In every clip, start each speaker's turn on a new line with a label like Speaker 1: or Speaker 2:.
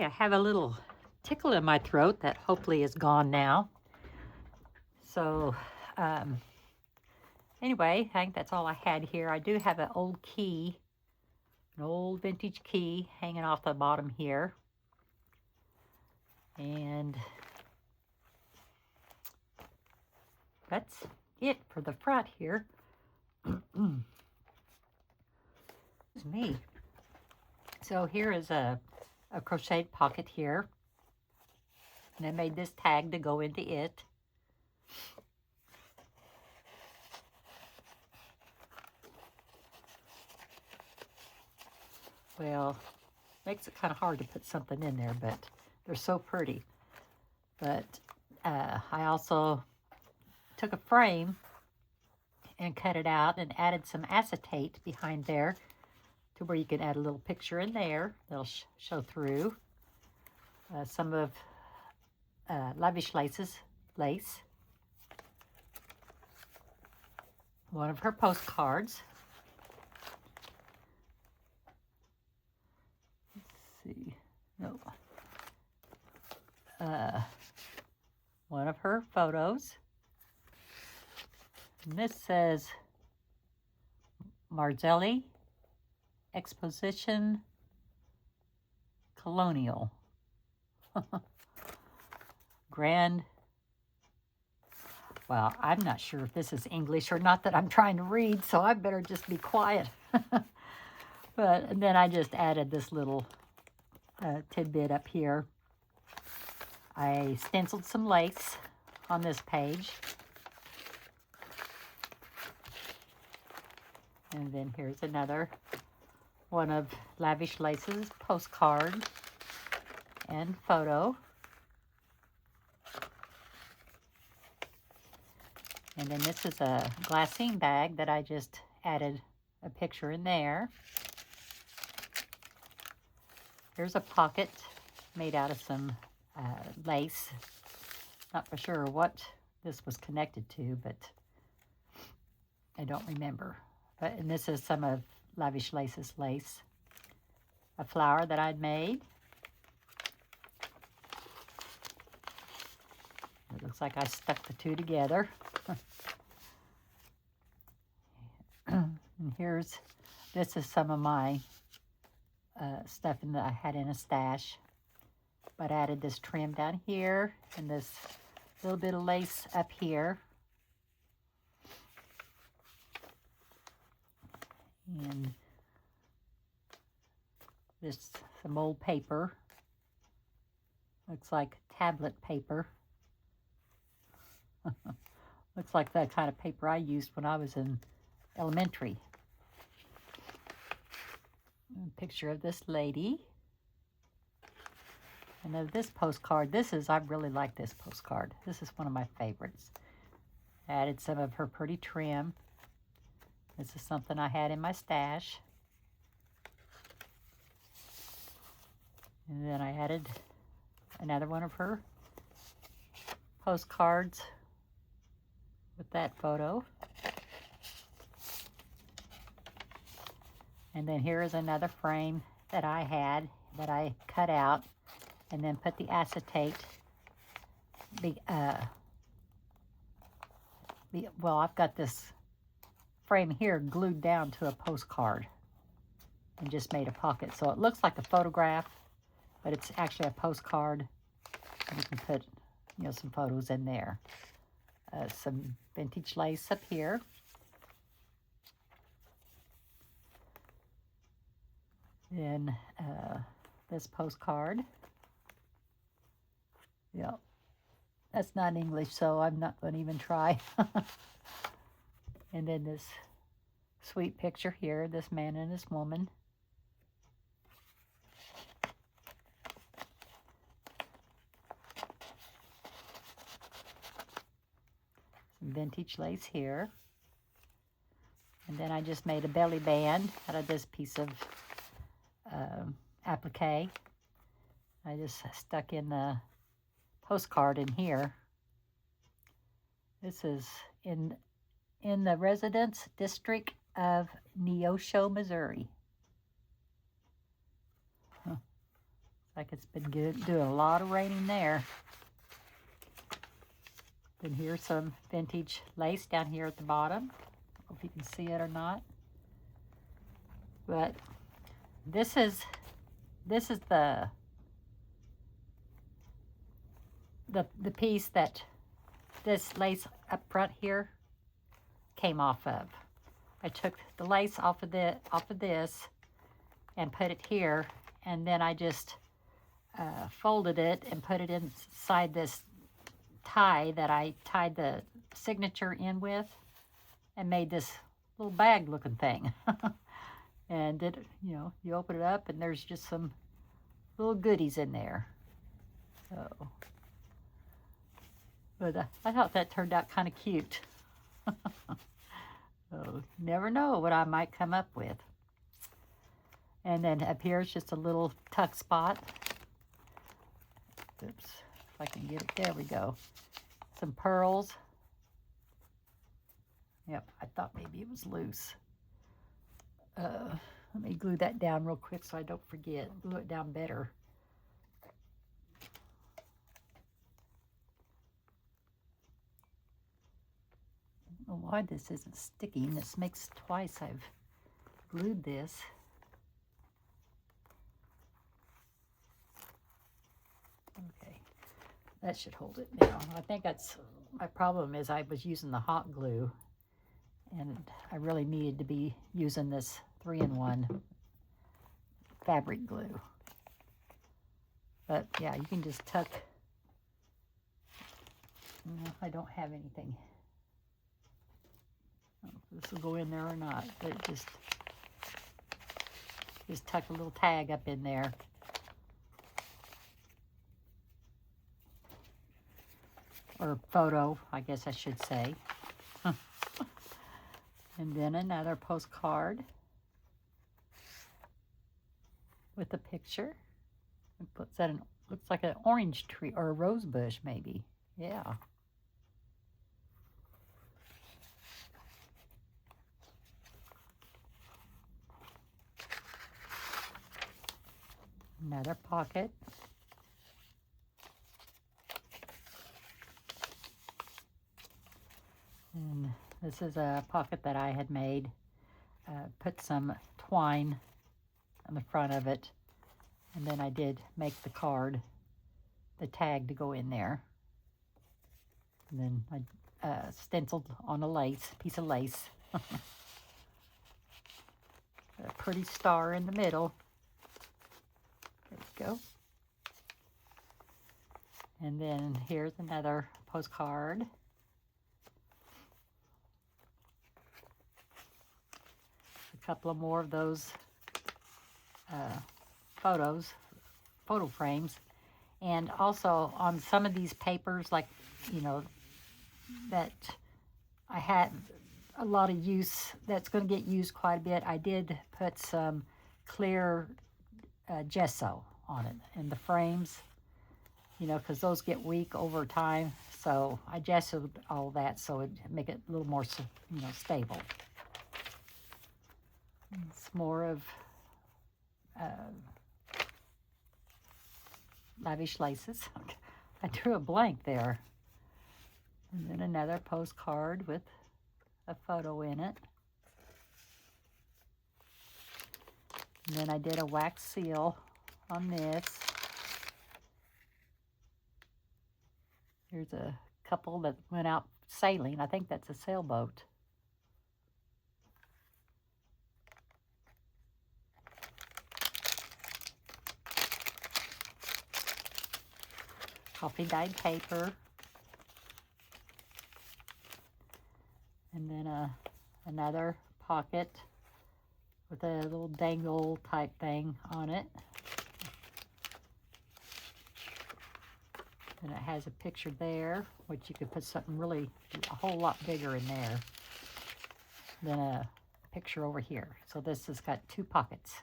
Speaker 1: I have a little tickle in my throat that hopefully is gone now. So, anyway, I think that's all I had here. I do have an old key, an old vintage key hanging off the bottom here. And that's it for the front here. It's me. So here is a crocheted pocket here. And I made this tag to go into it. Well, makes it kind of hard to put something in there, but they're so pretty. But I also took a frame and cut it out and added some acetate behind there to where you can add a little picture in there. They'll show through. Some of Lavish Lace's lace. One of her postcards. Let's see. No. One of her photos. And this says Marzelli Exposition Colonial. Grand. Well, I'm not sure if this is English or not that I'm trying to read, so I better just be quiet. But and then I just added this little tidbit up here. I stenciled some lace on this page. And then here's another one of Lavish Lace's postcard and photo. And then this is a glassine bag that I just added a picture in there. Here's a pocket made out of some lace. Not for sure what this was connected to, but I don't remember. And this is some of Lavish Lace's lace. A flower that I'd made. It looks like I stuck the two together. And this is some of my stuff that I had in a stash. But I added this trim down here and this little bit of lace up here. And this, some old paper. Looks like tablet paper. Looks like that kind of paper I used when I was in elementary. A picture of this lady. And of this postcard, I really like this postcard. This is one of my favorites. I added some of her pretty trim. This is something I had in my stash. And then I added another one of her postcards with that photo. And then here is another frame that I had that I cut out and then put the acetate. Well, I've got this frame here glued down to a postcard and just made a pocket. So it looks like a photograph, but it's actually a postcard. And you can put, some photos in there. Some vintage lace up here. Then this postcard. Yeah, that's not English, so I'm not going to even try. And then this sweet picture here, this man and this woman. Some vintage lace here. And then I just made a belly band out of this piece of applique. I just stuck in the postcard in here. This is in the residence district of Neosho, Missouri. Like it's been doing a lot of raining there. Then here's some vintage lace down here at the bottom. I don't know if you can see it or not. But this is the piece that this lace up front here came off of. I took the lace off of this and put it here, and then I just folded it and put it inside this tie that I tied the signature in with, and made this little bag looking thing. And it, you open it up and there's just some little goodies in there. So, but I thought that turned out kind of cute. So, never know what I might come up with. And then up here is just a little tuck spot. Oops, if I can get it, there we go. Some pearls. Yep, I thought maybe it was loose. Let me glue that down real quick so I don't forget. Glue it down better. I don't know why this isn't sticking. This makes twice I've glued this. Okay, that should hold it now. I think that's my problem, is I was using the hot glue, and I really needed to be using this 3-in-1 fabric glue. But yeah, you can just tuck. No, I don't have anything. I don't know if this will go in there or not, but just tuck a little tag up in there. Or photo, I guess I should say. And then another postcard with a picture. It puts that in, looks like an orange tree or a rose bush maybe. Yeah. Another pocket. And this is a pocket that I had made. Put some twine on the front of it. And then I did make the card, the tag to go in there. And then I stenciled on a piece of lace. A pretty star in the middle. There we go. And then here's another postcard. A couple of more of those photo frames. And also on some of these papers, like, that I had a lot of use, that's going to get used quite a bit, I did put some clear gesso on it in the frames, because those get weak over time. So I gessoed all that so it'd make it a little more, stable. It's more of lavish laces. I drew a blank there. And then another postcard with a photo in it. And then I did a wax seal on this. Here's a couple that went out sailing. I think that's a sailboat. Coffee dyed paper. And then another pocket with a little dangle type thing on it. And it has a picture there, which you could put something really a whole lot bigger in there than a picture over here. So this has got 2 pockets.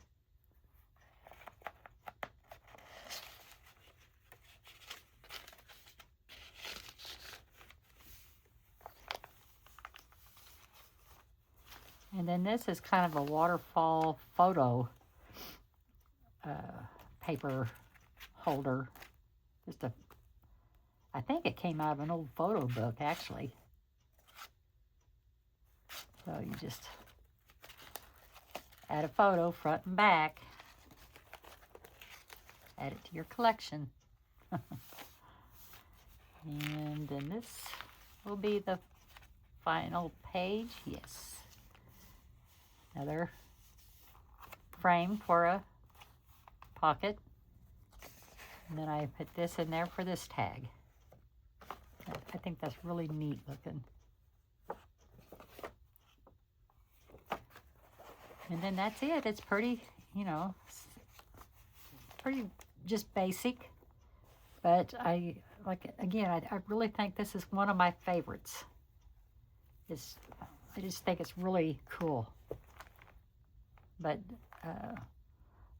Speaker 1: And then this is kind of a waterfall photo paper holder. I think it came out of an old photo book, actually. So you just add a photo front and back. Add it to your collection. And then this will be the final page. Yes. Another frame for a pocket. And then I put this in there for this tag. I think that's really neat looking. And then that's it. It's pretty, you know, pretty just basic. But I really think this is one of my favorites. I just think it's really cool. But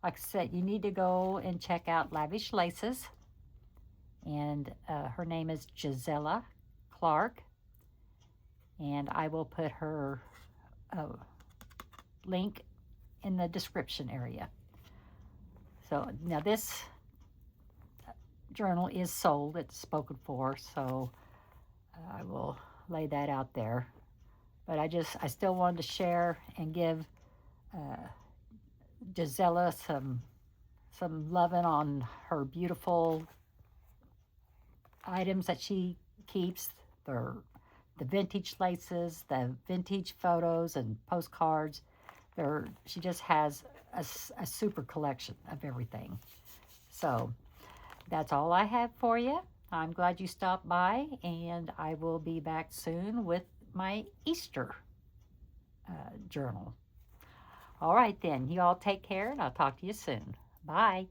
Speaker 1: like I said, you need to go and check out Lavish Laces. And her name is Gisela Clark. And I will put her link in the description area. So now this journal is sold. It's spoken for, so I will lay that out there. But I still wanted to share and give Gisela some loving on her beautiful items that she keeps. The vintage laces, the vintage photos and postcards. She just has a super collection of everything. So that's all I have for you. I'm glad you stopped by, and I will be back soon with my Easter journal. All right then, you all take care, and I'll talk to you soon. Bye.